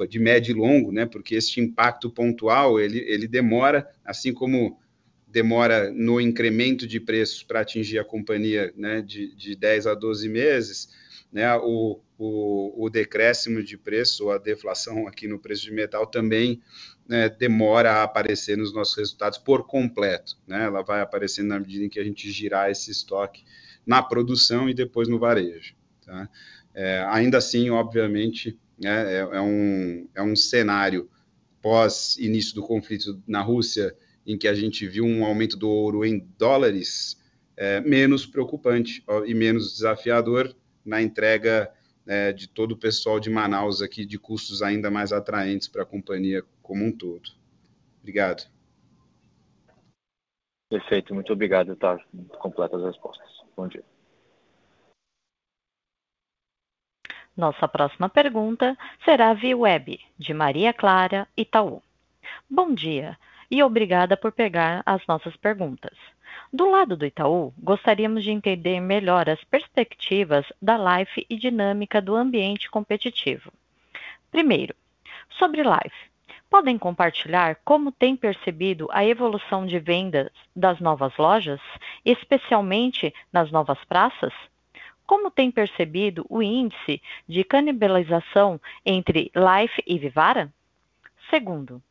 de médio e longo, né, porque este impacto pontual, ele demora, assim como demora no incremento de preços para atingir a companhia, né, de 10 a 12 meses, né, o decréscimo de preço, ou a deflação aqui no preço de metal também, né, demora a aparecer nos nossos resultados por completo, né, ela vai aparecendo na medida em que a gente girar esse estoque na produção e depois no varejo, tá? Ainda assim, obviamente, é um cenário pós início do conflito na Rússia em que a gente viu um aumento do ouro em dólares menos preocupante e menos desafiador na entrega de todo o pessoal de Manaus aqui, de custos ainda mais atraentes para a companhia como um todo. Obrigado. Perfeito, muito obrigado, tá? Completa as respostas. Bom dia. Nossa próxima pergunta será via web, de Maria Clara, Itaú. Bom dia e obrigada por pegar as nossas perguntas. Do lado do Itaú, gostaríamos de entender melhor as perspectivas da Life e dinâmica do ambiente competitivo. Primeiro, sobre Life, podem compartilhar como tem percebido a evolução de vendas das novas lojas, especialmente nas novas praças? Como tem percebido o índice de canibalização entre Life e Vivara? Segundo,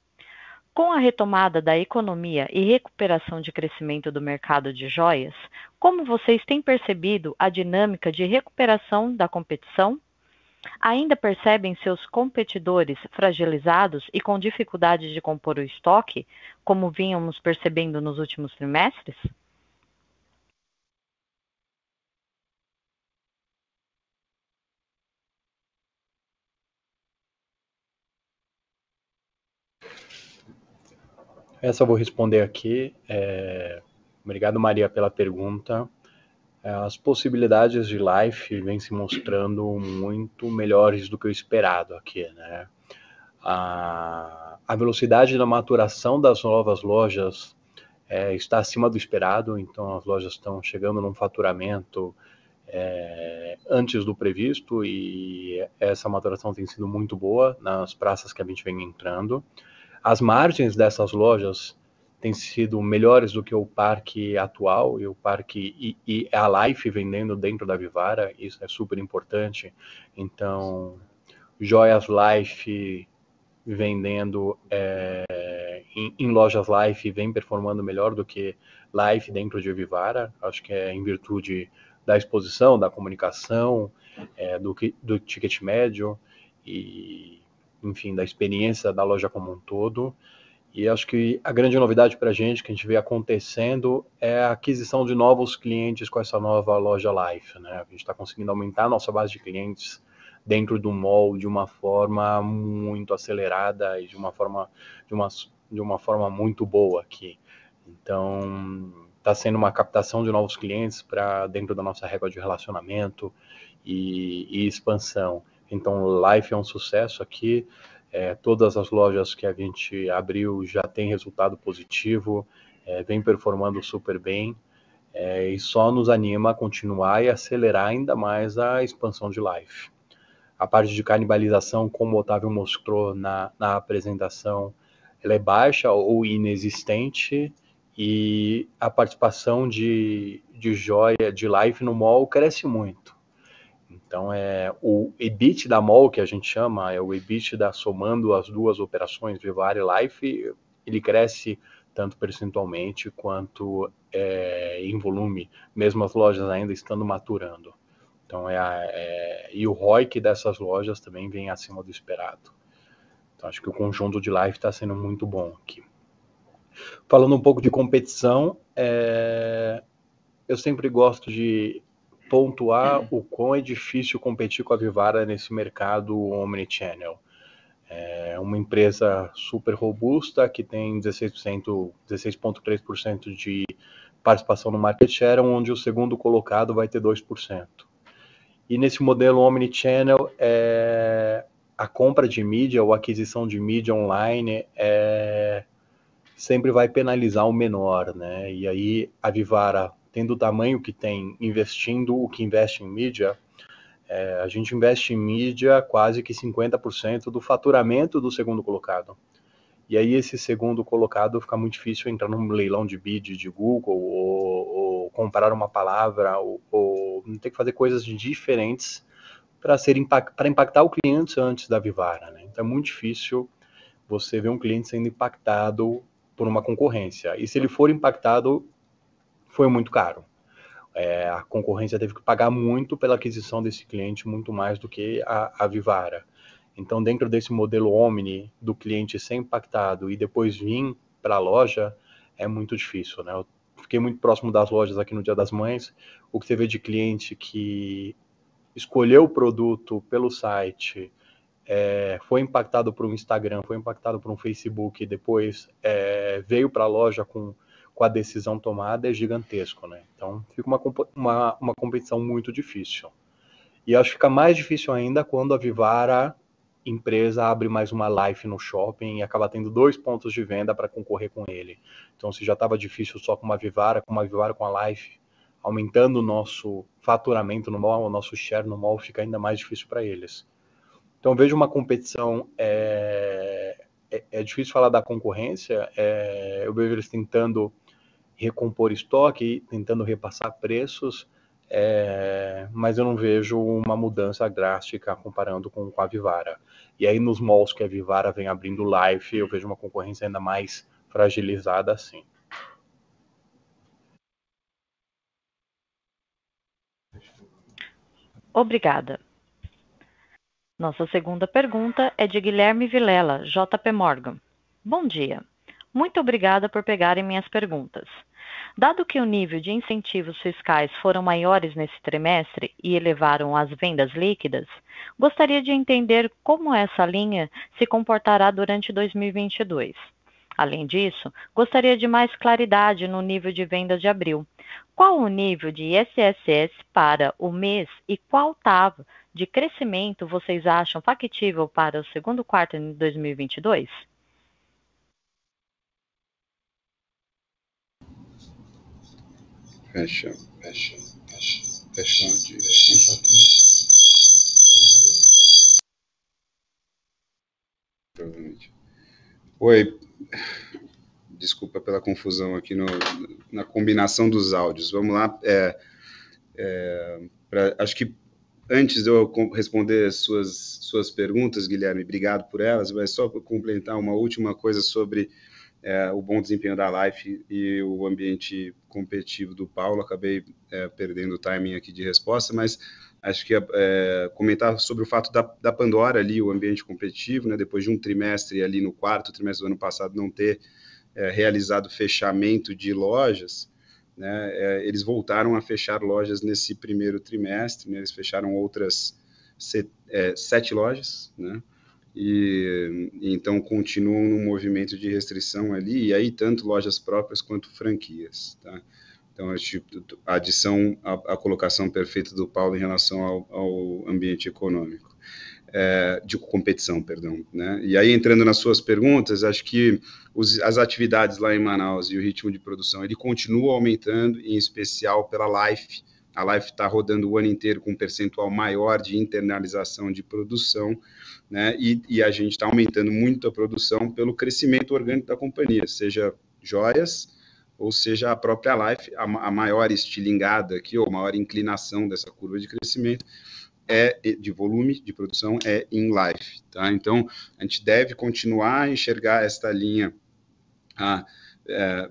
com a retomada da economia e recuperação de crescimento do mercado de joias, como vocês têm percebido a dinâmica de recuperação da competição? Ainda percebem seus competidores fragilizados e com dificuldade de compor o estoque, como vínhamos percebendo nos últimos trimestres? Essa eu vou responder aqui. Obrigado, Maria, pela pergunta. As possibilidades de Life vêm se mostrando muito melhores do que o esperado aqui, né? A velocidade da maturação das novas lojas está acima do esperado, então as lojas estão chegando num faturamento antes do previsto e essa maturação tem sido muito boa nas praças que a gente vem entrando. As margens dessas lojas têm sido melhores do que o parque atual e o parque e a Life vendendo dentro da Vivara, isso é super importante. Então, joias Life vendendo em lojas Life vem performando melhor do que Life dentro de Vivara, acho que é em virtude da exposição, da comunicação, do ticket médio e, enfim, da experiência da loja como um todo. E acho que a grande novidade para a gente, que a gente vê acontecendo, é a aquisição de novos clientes com essa nova loja Life, né? A gente está conseguindo aumentar a nossa base de clientes dentro do mall de uma forma muito acelerada e de uma forma muito boa aqui. Então, está sendo uma captação de novos clientes para dentro da nossa régua de relacionamento e expansão. Então, Life é um sucesso aqui. Todas as lojas que a gente abriu já tem resultado positivo, vem performando super bem, e só nos anima a continuar e acelerar ainda mais a expansão de Life. A parte de canibalização, como o Otávio mostrou na apresentação, ela é baixa ou inexistente, e a participação de joia, de Life no mall cresce muito. Então, o EBIT da mall, que a gente chama, é o EBIT somando as duas operações, Vivara e Life, ele cresce tanto percentualmente quanto em volume, mesmo as lojas ainda estando maturando. Então, e o ROIC dessas lojas também vem acima do esperado. Então, acho que o conjunto de Life está sendo muito bom aqui. Falando um pouco de competição, eu sempre gosto de pontuar o quão é difícil competir com a Vivara nesse mercado omnichannel. É uma empresa super robusta que tem 16,3% de participação no market share, onde o segundo colocado vai ter 2%. E nesse modelo omnichannel, a compra de mídia ou aquisição de mídia online sempre vai penalizar o menor, né? E aí a Vivara, tendo o tamanho que tem, investindo o que investe em mídia, a gente investe em mídia quase que 50% do faturamento do segundo colocado. E aí esse segundo colocado fica muito difícil entrar num leilão de bid de Google ou comprar uma palavra ou ter que fazer coisas diferentes para impactar o cliente antes da Vivara, né? Então é muito difícil você ver um cliente sendo impactado por uma concorrência. E se ele for impactado, foi muito caro. A concorrência teve que pagar muito pela aquisição desse cliente, muito mais do que a Vivara. Então, dentro desse modelo Omni, do cliente ser impactado e depois vir para a loja, é muito difícil, né? Eu fiquei muito próximo das lojas aqui no Dia das Mães. O que você vê de cliente que escolheu o produto pelo site, foi impactado por um Instagram, foi impactado por um Facebook, e depois veio para a loja com a decisão tomada, é gigantesco, né? Então fica uma competição muito difícil. E acho que fica mais difícil ainda quando a Vivara, empresa, abre mais uma Life no shopping e acaba tendo 2 pontos de venda para concorrer com ele. Então, se já estava difícil só com uma Vivara com a Life, aumentando o nosso faturamento no mall, o nosso share no mall, fica ainda mais difícil para eles. Então, vejo uma competição, é difícil falar da concorrência, eu vejo eles tentando recompor estoque, tentando repassar preços, mas eu não vejo uma mudança drástica comparando com a Vivara. E aí nos malls que a Vivara vem abrindo Life, eu vejo uma concorrência ainda mais fragilizada assim. Obrigada. Nossa segunda pergunta é de Guilherme Vilela, JP Morgan. Bom dia. Muito obrigada por pegarem minhas perguntas. Dado que o nível de incentivos fiscais foram maiores nesse trimestre e elevaram as vendas líquidas, gostaria de entender como essa linha se comportará durante 2022. Além disso, gostaria de mais claridade no nível de vendas de abril. Qual o nível de ISSS para o mês e qual TAV de crescimento vocês acham factível para o segundo quarto de 2022? Fecha aqui. Provavelmente. Oi, desculpa pela confusão aqui na combinação dos áudios. Vamos lá. Acho que antes de eu responder suas perguntas, Guilherme, obrigado por elas, mas só para complementar uma última coisa sobre o bom desempenho da Life e o ambiente competitivo do Paulo. Acabei perdendo o timing aqui de resposta, mas acho que comentar sobre o fato da Pandora ali, o ambiente competitivo, né, depois de um trimestre ali no quarto trimestre do ano passado não ter realizado fechamento de lojas, né, eles voltaram a fechar lojas nesse primeiro trimestre, né, eles fecharam outras 7 lojas, né, e então continuam num movimento de restrição ali, e aí tanto lojas próprias quanto franquias, tá? Então, a adição, a colocação perfeita do Paulo em relação ao ambiente econômico, de competição, perdão, né? E aí, entrando nas suas perguntas, acho que as atividades lá em Manaus e o ritmo de produção, ele continua aumentando, em especial pela Life. A Life está rodando o ano inteiro com um percentual maior de internalização de produção, né? E a gente está aumentando muito a produção pelo crescimento orgânico da companhia, seja joias, ou seja a própria Life, a maior estilingada aqui, ou maior inclinação dessa curva de crescimento, de volume de produção em Life, tá? Então, a gente deve continuar a enxergar esta linha a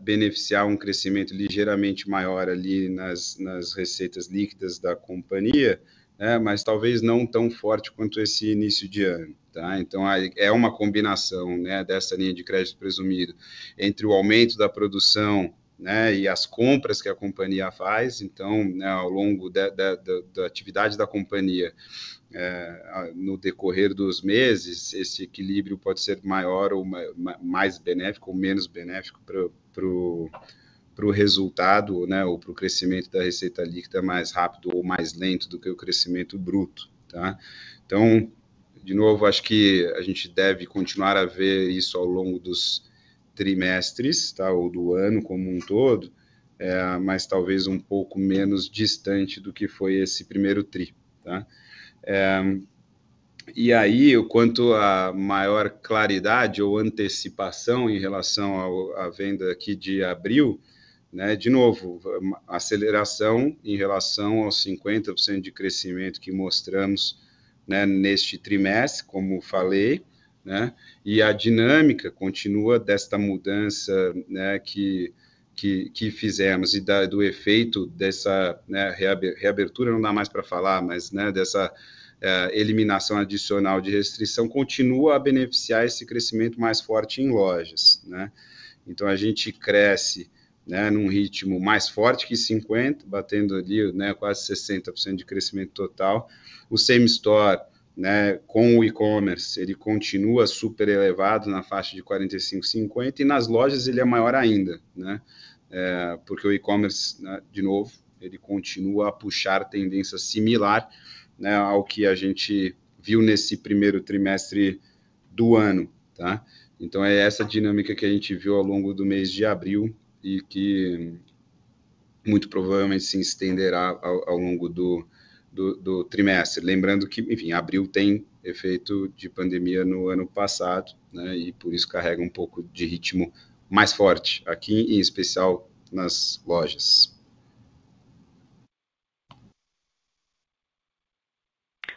beneficiar um crescimento ligeiramente maior ali nas receitas líquidas da companhia, né, mas talvez não tão forte quanto esse início de ano, tá? Então, é uma combinação, né, dessa linha de crédito presumido entre o aumento da produção, né, e as compras que a companhia faz. Então, né, ao longo da atividade da companhia, no decorrer dos meses, esse equilíbrio pode ser maior ou mais benéfico ou menos benéfico para o resultado, né, ou para o crescimento da receita líquida mais rápido ou mais lento do que o crescimento bruto, tá? Então, de novo, acho que a gente deve continuar a ver isso ao longo dos trimestres, tá, ou do ano como um todo, mas talvez um pouco menos distante do que foi esse primeiro tri, tá? E aí, quanto a maior claridade ou antecipação em relação à venda aqui de abril, né, de novo, aceleração em relação aos 50% de crescimento que mostramos, né, neste trimestre, como falei, né, e a dinâmica continua desta mudança, né, que fizemos e do efeito dessa, né, reabertura, não dá mais para falar, mas, né, dessa eliminação adicional de restrição continua a beneficiar esse crescimento mais forte em lojas, né? Então, a gente cresce, né, num ritmo mais forte que 50%, batendo ali, né, quase 60% de crescimento total. O same store, né, com o e-commerce, ele continua super elevado na faixa de 45, 50, e nas lojas ele é maior ainda, né, porque o e-commerce, né, de novo, ele continua a puxar tendência similar, né, ao que a gente viu nesse primeiro trimestre do ano, tá? Então, é essa dinâmica que a gente viu ao longo do mês de abril e que muito provavelmente se estenderá ao longo do trimestre. Lembrando que, enfim, abril tem efeito de pandemia no ano passado, né, e por isso carrega um pouco de ritmo mais forte, aqui em especial nas lojas.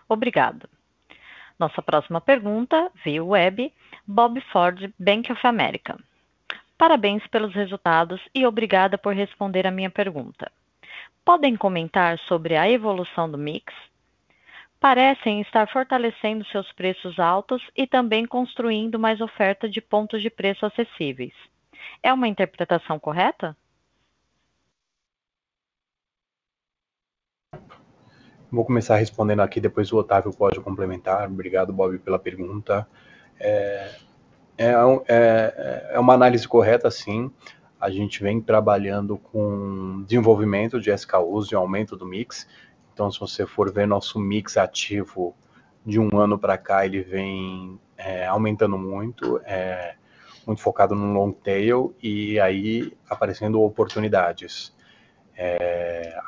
Obrigado. Nossa próxima pergunta, via web, Bob Ford, Bank of America. Parabéns pelos resultados e obrigada por responder a minha pergunta. Podem comentar sobre a evolução do mix? Parecem estar fortalecendo seus preços altos e também construindo mais oferta de pontos de preço acessíveis. É uma interpretação correta? Vou começar respondendo aqui, depois o Otávio pode complementar. Obrigado, Bob, pela pergunta. É uma análise correta, sim. A gente vem trabalhando com desenvolvimento de SKUs e aumento do mix. Então, se você for ver nosso mix ativo de um ano para cá, ele vem aumentando muito, muito focado no long tail e aí aparecendo oportunidades.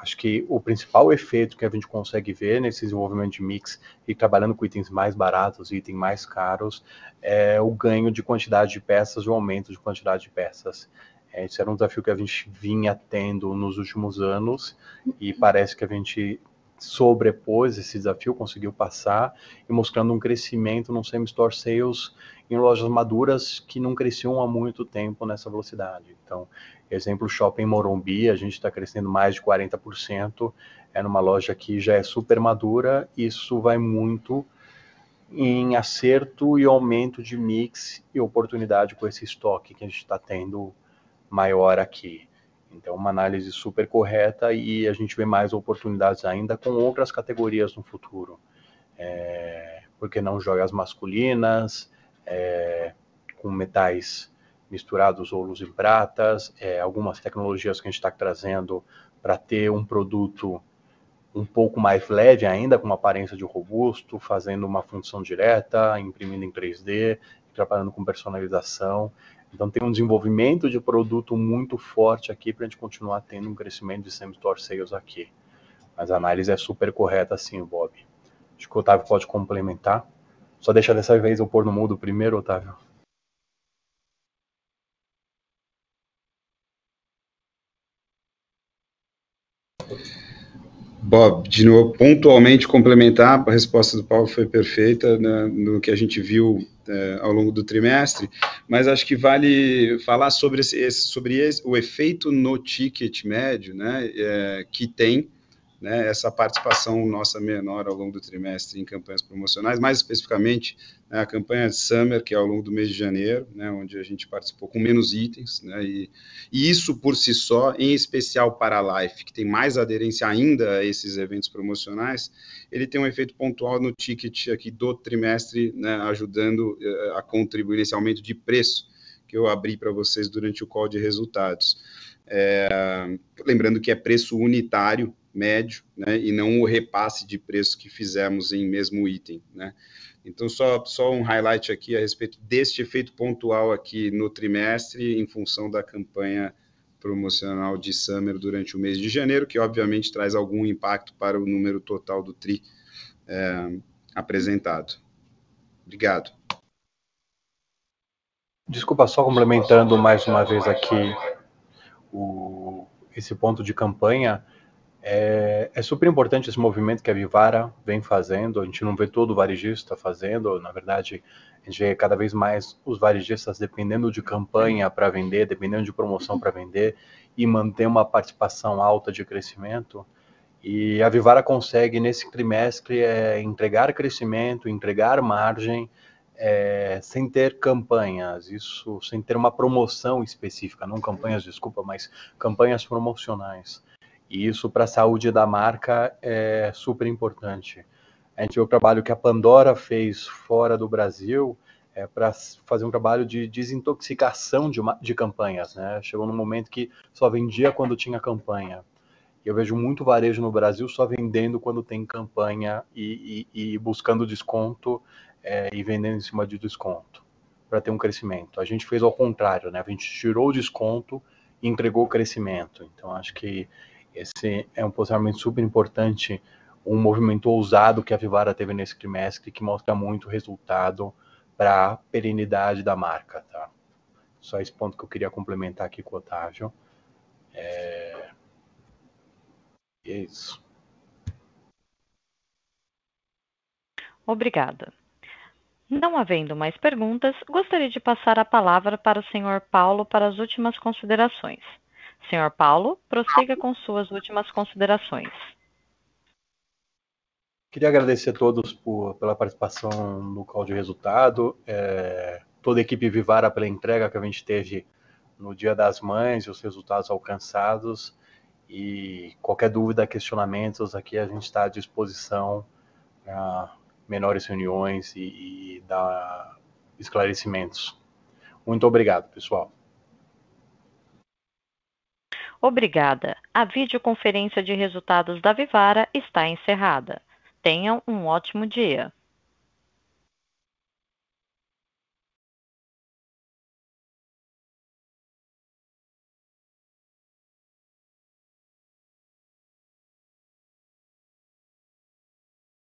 Acho que o principal efeito que a gente consegue ver nesse desenvolvimento de mix e trabalhando com itens mais baratos e itens mais caros é o ganho de quantidade de peças e o aumento de quantidade de peças. Esse era um desafio que a gente vinha tendo nos últimos anos e parece que a gente sobrepôs esse desafio, conseguiu passar e mostrando um crescimento no same-store sales em lojas maduras que não cresciam há muito tempo nessa velocidade. Então, exemplo, Shopping Morumbi, a gente está crescendo mais de 40%, é numa loja que já é super madura, isso vai muito em acerto e aumento de mix e oportunidade com esse estoque que a gente está tendo maior aqui. Então, uma análise super correta e a gente vê mais oportunidades ainda com outras categorias no futuro. Por que não joias masculinas, com metais misturados, ouros e pratas, algumas tecnologias que a gente está trazendo para ter um produto um pouco mais leve ainda, com uma aparência de robusto, fazendo uma função direta, imprimindo em 3D, trabalhando com personalização. Então tem um desenvolvimento de produto muito forte aqui para a gente continuar tendo um crescimento de same-store sales aqui. Mas a análise é super correta sim, Bob. Acho que o Otávio pode complementar. Só deixa dessa vez eu pôr no mudo primeiro, Otávio. Bob, de novo, pontualmente complementar, a resposta do Paulo foi perfeita, né, no que a gente viu ao longo do trimestre, mas acho que vale falar sobre o efeito no ticket médio, né, que tem, né, essa participação nossa menor ao longo do trimestre em campanhas promocionais, mais especificamente, né, a campanha de Summer, que é ao longo do mês de janeiro, né, onde a gente participou com menos itens, né, e isso por si só, em especial para a Life, que tem mais aderência ainda a esses eventos promocionais, ele tem um efeito pontual no ticket aqui do trimestre, né, ajudando a contribuir nesse aumento de preço que eu abri para vocês durante o call de resultados. Lembrando que é preço unitário, médio, né, e não o repasse de preço que fizemos em mesmo item, né. Então, só um highlight aqui a respeito deste efeito pontual aqui no trimestre, em função da campanha promocional de Summer durante o mês de janeiro, que obviamente traz algum impacto para o número total do TRI apresentado. Obrigado. Desculpa, só complementando mais uma vez aqui esse ponto de campanha. É super importante esse movimento que a Vivara vem fazendo. A gente não vê todo varejista fazendo, na verdade, a gente vê cada vez mais os varejistas dependendo de campanha para vender, dependendo de promoção para vender e manter uma participação alta de crescimento. E a Vivara consegue, nesse trimestre, entregar crescimento, entregar margem, sem ter campanhas, isso sem ter uma promoção específica, não campanhas, desculpa, mas campanhas promocionais. E isso para a saúde da marca é super importante. A gente vê o trabalho que a Pandora fez fora do Brasil para fazer um trabalho de desintoxicação de campanhas, né? Chegou num momento que só vendia quando tinha campanha. Eu vejo muito varejo no Brasil só vendendo quando tem campanha e buscando desconto e vendendo em cima de desconto para ter um crescimento. A gente fez ao contrário, né? A gente tirou o desconto e entregou o crescimento. Então acho que esse é um posicionamento super importante, um movimento ousado que a Vivara teve nesse trimestre que mostra muito resultado para a perenidade da marca, tá? Só esse ponto que eu queria complementar aqui com o Otávio. É isso. Obrigada. Não havendo mais perguntas, gostaria de passar a palavra para o Sr. Paulo para as últimas considerações. Sr. Paulo, prossiga com suas últimas considerações. Queria agradecer a todos pela participação no call de resultado, toda a equipe Vivara pela entrega que a gente teve no Dia das Mães e os resultados alcançados. E qualquer dúvida, questionamentos, aqui a gente está à disposição para menores reuniões e dar esclarecimentos. Muito obrigado, pessoal. Obrigada. A videoconferência de resultados da Vivara está encerrada. Tenham um ótimo dia.